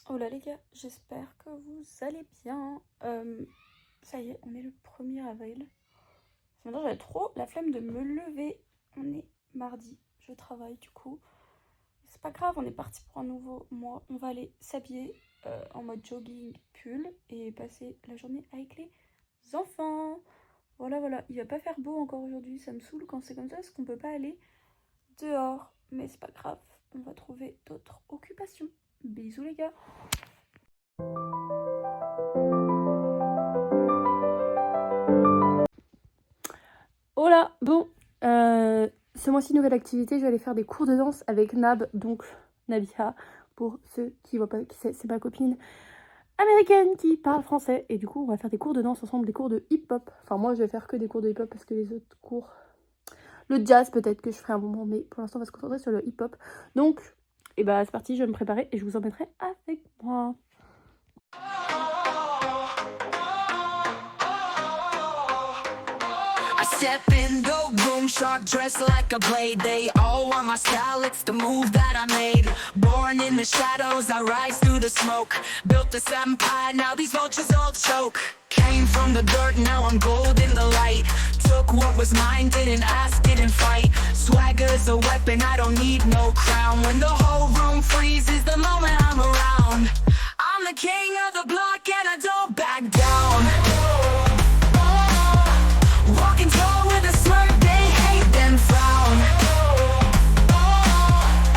Oh là les gars, j'espère que vous allez bien. Ça y est, on est le 1er avril. Maintenant j'avais trop la flemme de me lever. On est mardi, je travaille du coup. C'est pas grave, on est parti pour un nouveau mois. On va aller s'habiller en mode jogging, pull et passer la journée avec les enfants. Voilà, il va pas faire beau encore aujourd'hui, ça me saoule quand c'est comme ça, parce qu'on peut pas aller dehors. Mais c'est pas grave, on va trouver d'autres occupations. Bisous les gars. Oh là, bon, ce mois-ci, nouvelle activité, je vais aller faire des cours de danse avec Nab, donc Nabiha, pour ceux qui voient pas qui c'est ma copine américaine qui parle français. Et du coup, on va faire des cours de danse ensemble, des cours de hip-hop. Enfin, moi, je vais faire que des cours de hip-hop parce que les autres cours... Le jazz, peut-être que je ferai un moment, mais pour l'instant, on va se concentrer sur le hip-hop. Donc, et bah, c'est parti, je vais me préparer et je vous emmènerai avec moi. I step in the room, sharp dressed like a blade. They all want my style, it's the move that I made. Born in the shadows, I rise through the smoke. Built this empire, now these vultures all choke. Came from the dirt, now I'm gold in the light. Took what was mine, didn't ask, didn't fight. Swagger's a weapon, I don't need no crown. When the whole room freezes, the moment I'm around. I'm the king of the block and I don't back down. Walking tall with a smirk, they hate then frown.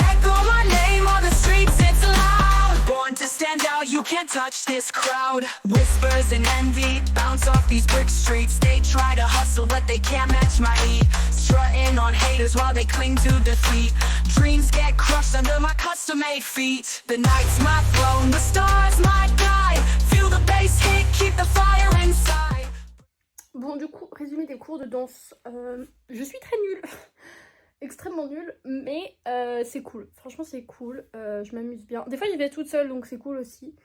Echo my name on the streets, it's loud. Born to stand out, you can't touch this crowd. Whispers and envy bounce off these brick streets. They try to hustle, but they can't match my heat. Strutting on haters while they cling to defeat. Dreams get crushed under my custom-made feet. The night's my throne, the stars my guide. Feel the bass hit, keep the fire inside. Bon, du coup, résumé des cours de danse. Je suis très nulle, extrêmement nulle, mais c'est cool. Franchement, c'est cool. Je m'amuse bien. Des fois, j'y vais toute seule, donc c'est cool aussi.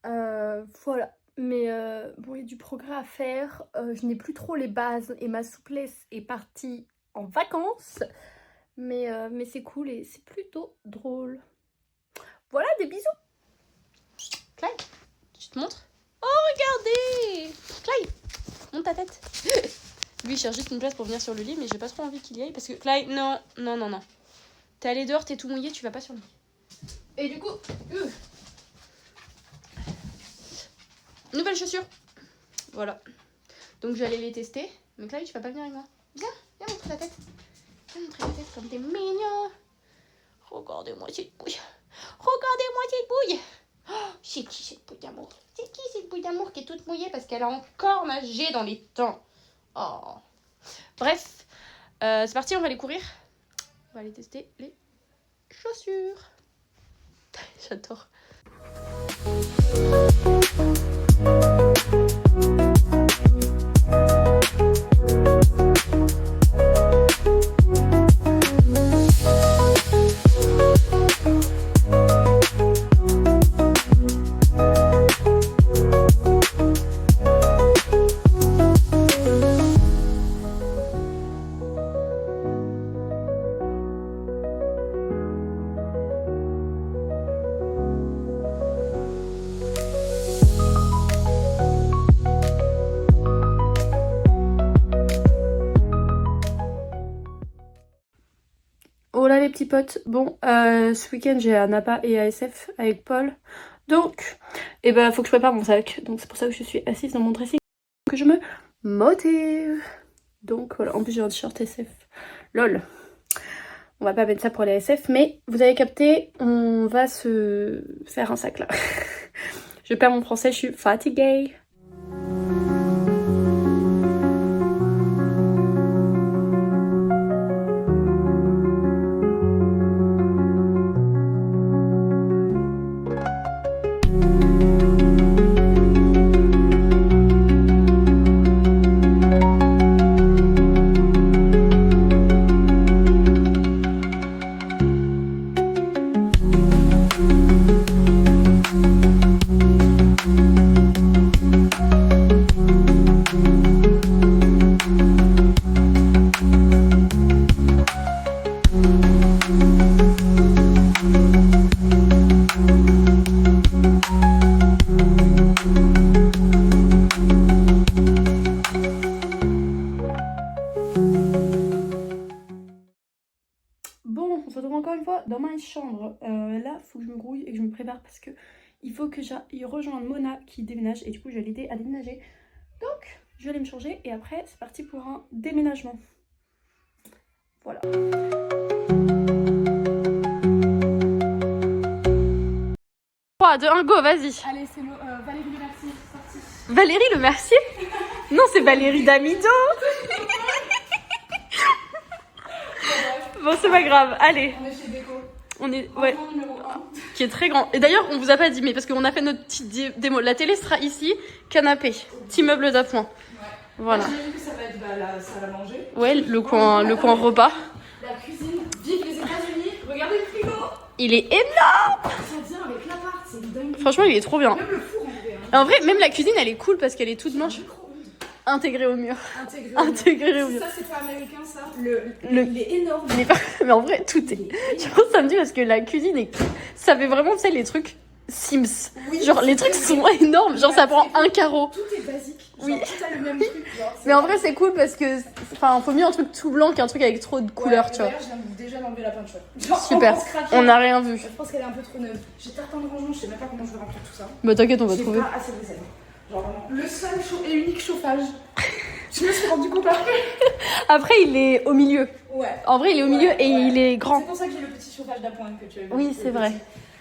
Voilà. Mais bon, il y a du progrès à faire. Je n'ai plus trop les bases et ma souplesse est partie en vacances. Mais c'est cool et c'est plutôt drôle. Voilà, des bisous. Clyde, tu te montres? Oh, regardez! Clyde! Monte ta tête. Lui il cherche juste une place pour venir sur le lit, mais j'ai pas trop envie qu'il y aille parce que Clyde, non. T'es allé dehors, t'es tout mouillé, tu vas pas sur le lit. Et du coup, nouvelles chaussures. Voilà. Donc je vais aller les tester. Mais Clyde, tu vas pas venir avec moi. Viens montrer la tête. Viens montrer la tête comme t'es mignon. Regardez-moi cette bouille. Oh, c'est qui cette bouille d'amour? C'est qui cette bouille d'amour qui est toute mouillée parce qu'elle a encore nagé dans les temps? Oh. Bref, c'est parti, on va aller courir. On va aller tester les chaussures. J'adore. Oh là les petits potes, bon, ce week-end j'ai un APA et ASF avec Paul, donc, faut que je prépare mon sac, donc c'est pour ça que je suis assise dans mon dressing, que je me motive. Donc voilà, en plus j'ai un t-shirt SF, lol, on va pas mettre ça pour les ASF, mais vous avez capté, on va se faire un sac là. Je perds mon français, je suis fatiguée. débrouille et que je me prépare parce que il faut que j'aille rejoindre Mona qui déménage et du coup je vais l'aider à déménager. Donc je vais aller me changer et après c'est parti pour un déménagement. Voilà. 3, 2, 1, go, vas-y. Allez, c'est Valérie Le Mercier, sorti. Valérie Le Mercier? Non, c'est Valérie Damido. Bon, c'est pas grave, allez. On est chez Déco. On est, ouais, Numéro 1. qui est très grand. Et d'ailleurs, on vous a pas dit, mais parce qu'on a fait notre petite démo. La télé sera ici, canapé, petit meuble d'appoint. Ouais. Voilà. J'imagine que ça va être la salle à manger. Ouais, le coin repas. La cuisine, vive les États-Unis. Regardez le frigo. Il est énorme. Ça vient avec l'appart, c'est une dingue. Franchement, il est trop bien. Même le four en vrai. Hein. En vrai, même la cuisine, elle est cool parce qu'elle est toute blanche. Intégrée au mur. Intégrée au mur. Ça, c'est pas américain, ça. Il est énorme. Mais en vrai, tout est. Genre, ça me dit parce que la cuisine est. Ça fait vraiment, tu sais, les trucs Sims. Oui, genre, les trucs sont énormes. Genre, ça prend un carreau. Tout est basique. Genre, Oui. tout a le même truc. Genre, Mais en vrai, c'est cool parce que. Enfin, faut mieux un truc tout blanc qu'un truc avec trop de couleurs, tu vois. D'ailleurs, je viens déjà d'enlever la peinture. Genre, Super. On n'a rien vu. Je pense qu'elle est un peu trop neuve. J'ai certains rangements, je sais même pas comment je vais remplir tout ça. Bah, t'inquiète, on va J'ai trouver. pas assez de vaisselle. Genre vraiment. Le seul et unique chauffage. Je me suis rendu compte après. Après, il est au milieu. Ouais. En vrai, il est au milieu et il est grand. C'est pour ça que j'ai le petit chauffage d'appoint que tu as vu. Oui, c'est vrai.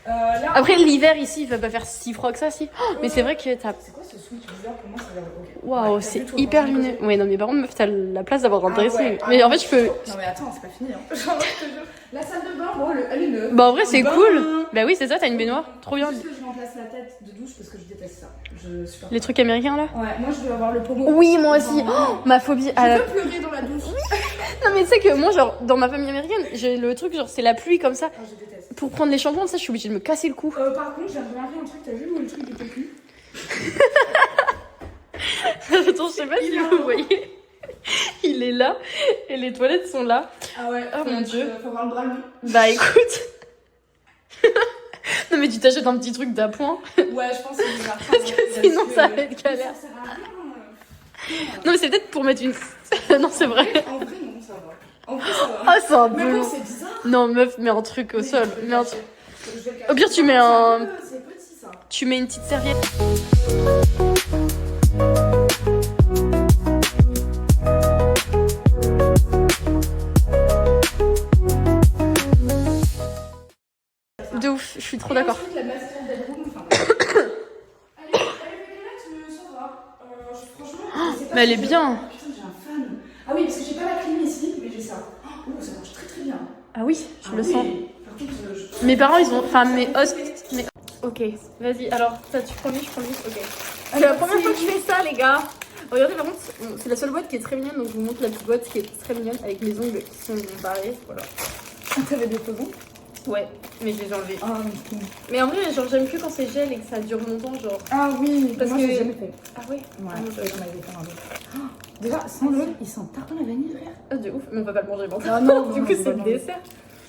Là, Après, l'hiver ici, il va pas faire si froid que ça, si. Oh, mais c'est vrai que t'as. c'est quoi ce switch bizarre pour moi ça va. Ok. Waouh, Ouais, c'est t'as vu, toi, hyper vraiment lumineux. Ouais, non, mais par contre, meuf, t'as la place d'avoir un Ah dressing. ouais, Mais en ouais, fait, je peux. Non, mais attends, c'est pas fini. Hein. Genre, je te jure. La salle de bain, bon, elle est neuve. Bah, en vrai, c'est Bain. cool. Bah, oui, c'est ça, t'as une baignoire. Trop bien. Juste que je remplace la tête de douche parce que je déteste ça. Je suis pas. Les trucs américains là. Ouais, moi je veux avoir le pommeau. Oui, moi aussi. Genre, Oh, ma phobie. je peux pleurer dans la douche. Non, mais tu sais que moi, genre, dans ma famille américaine, j'ai le truc, genre, c'est la pluie comme ça. Ah, je déteste. Pour prendre les shampoings, ça, je suis obligée de me casser le cou. Par contre, j'ai remarqué un truc, t'as vu où le truc était plus. Attends, je sais pas si vous voyez. Il est là et les toilettes sont là. Ah ouais, Oh mon Dieu. Faut avoir le bras long. Bah écoute. Non mais tu t'achètes un petit truc d'appoint. Ouais, je pense que c'est bizarre. Parce que sinon ça va être galère. Ça sert à rien. Non mais c'est peut-être pour mettre une. Non c'est vrai. En vrai, non, ça va. En vrai, ça va. Ah c'est un Mais peu bon, long. c'est bizarre. Non meuf, mets un truc au Oui, sol. je vais Mets un le truc. cacher. Je vais le cacher. Au pire tu mets un. C'est petit ça. Tu mets une petite serviette. De ouf, je suis trop d'accord. Ensuite, la master bedroom. Enfin, elle est belle, ça va. Franchement, je sais pas Mais elle si est je- bien. Putain, j'ai un fan. Ah oui, parce que j'ai pas la clim ici, mais j'ai ça. Oh, ça marche très très bien. Ah oui, je le oui. sens. Par contre, je- Mes parents ils ont. Enfin mes hosts. Ok, vas-y, alors ça tu prends lui, je prends lui. Ok. C'est la première fois que je fais ça les gars. Regardez par contre, c'est la seule boîte qui est très mignonne, donc je vous montre la petite boîte qui est très mignonne avec mes ongles qui sont barrés. Voilà. Ah, t'avais des faisons. Ouais, mais je les ai enlevés. Ah oui. Mais en vrai, genre j'aime que quand c'est gel et que ça dure longtemps, genre. Ah oui, Parce moi que- j'ai jamais fait. Ah ouais. Ouais, moi, j'en avais fait un peu. Déjà, sans le, il sent tartin la vanille, frère. Ah de ouf, mais on va pas le manger bon. Ah non, Du non, coup non, c'est non. le dessert.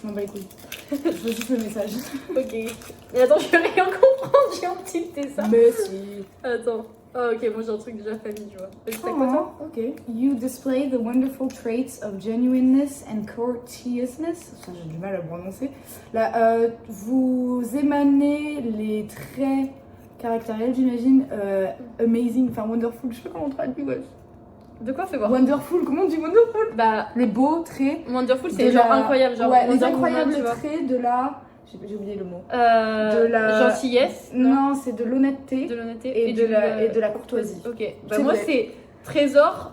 Je m'en bats les couilles. Je veux juste le message. Ok. Mais attends, je vais rien comprendre, j'ai un petit ça. Mais si. Attends. Ah ok, moi j'ai un truc déjà famille, tu vois. C'est quoi toi? Ok. You display the wonderful traits of genuineness and courteousness. Ça, j'ai du mal à le prononcer. Là, vous émanez les traits caractériels, j'imagine. Amazing, enfin wonderful. Je sais pas comment on traduit, ouais. De quoi fais voir? Wonderful, comment on dit wonderful? Bah, Les beaux traits. Wonderful, de c'est genre la- incroyable, genre Ouais, les Wonder incroyables Woman, tu vois. traits de la. J'ai oublié le mot. De la- gentillesse, Non, c'est de l'honnêteté de l'honnêteté et de la courtoisie. Ok, bah C'est moi vrai. c'est trésor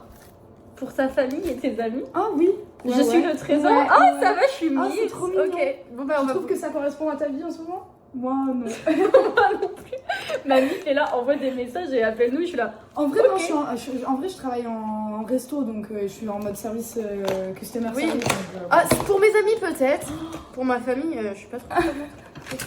pour ta famille et tes amis. Ah oui. Je suis le trésor. Ouais, Ah ouais. ça va, je suis Ah, mise. c'est trop mignon. Ok, bon bah on Tu va. trouves que ça correspond à ta vie en ce moment? Moi, non. Moi non plus. Mamie est là, envoie des messages et appelle-nous. Je suis là. En vrai, Ok. non, en vrai, je travaille en resto, donc je suis en mode service customer Oui. service. Donc, Ah, c'est pour mes amis peut-être. Pour ma famille, je suis pas trop.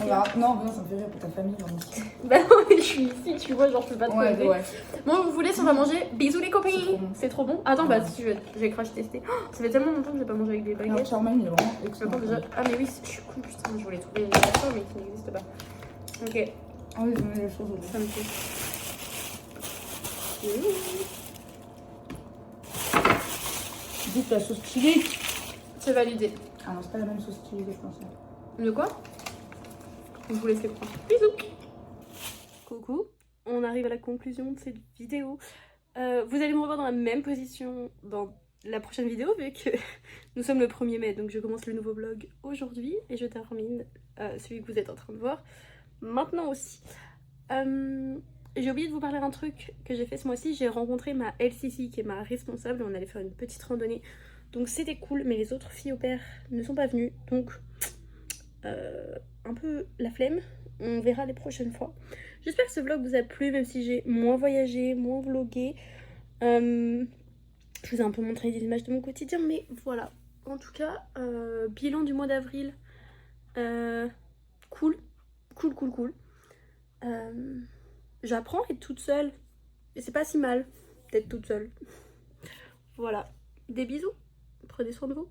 on verra. Non, ça me fait rire pour ta famille. Vraiment. Bah non, mais je suis ici, tu vois, genre je peux pas te Ouais, poser. ouais. Bon, on vous laisse, on va manger. Bisous les copains. C'est trop bon. C'est trop bon. Attends, bah si je vais crash tester. Oh, ça fait tellement longtemps que j'ai pas mangé avec des Non, baguettes. Charmaine, il est vraiment excellent. Attends, déjà. Ah, mais oui, je suis con, putain, je voulais trouver une version, mais qui n'existe pas. Ok, Ah oui, je mets les choses au ça me fait. Dites la sauce chili. C'est validé. Ah non, c'est pas la même sauce chili que je pensais. De quoi? Je vous laisse les prendre. Bisous. Coucou, on arrive à la conclusion de cette vidéo. Vous allez me revoir dans la même position dans la prochaine vidéo vu que nous sommes le 1er mai, donc je commence le nouveau vlog aujourd'hui et je termine celui que vous êtes en train de voir maintenant aussi. J'ai oublié de vous parler d'un truc que j'ai fait ce mois-ci. J'ai rencontré ma LCC qui est ma responsable, on allait faire une petite randonnée, donc c'était cool, mais les autres filles au pair ne sont pas venues, donc un peu la flemme. On verra les prochaines fois. J'espère que ce vlog vous a plu, même si j'ai moins voyagé, moins vlogué. Je vous ai un peu montré des images de mon quotidien, mais voilà. En tout cas, bilan du mois d'avril. Cool. Cool. J'apprends à être toute seule. Et c'est pas si mal d'être toute seule. Voilà. Des bisous. Prenez soin de vous.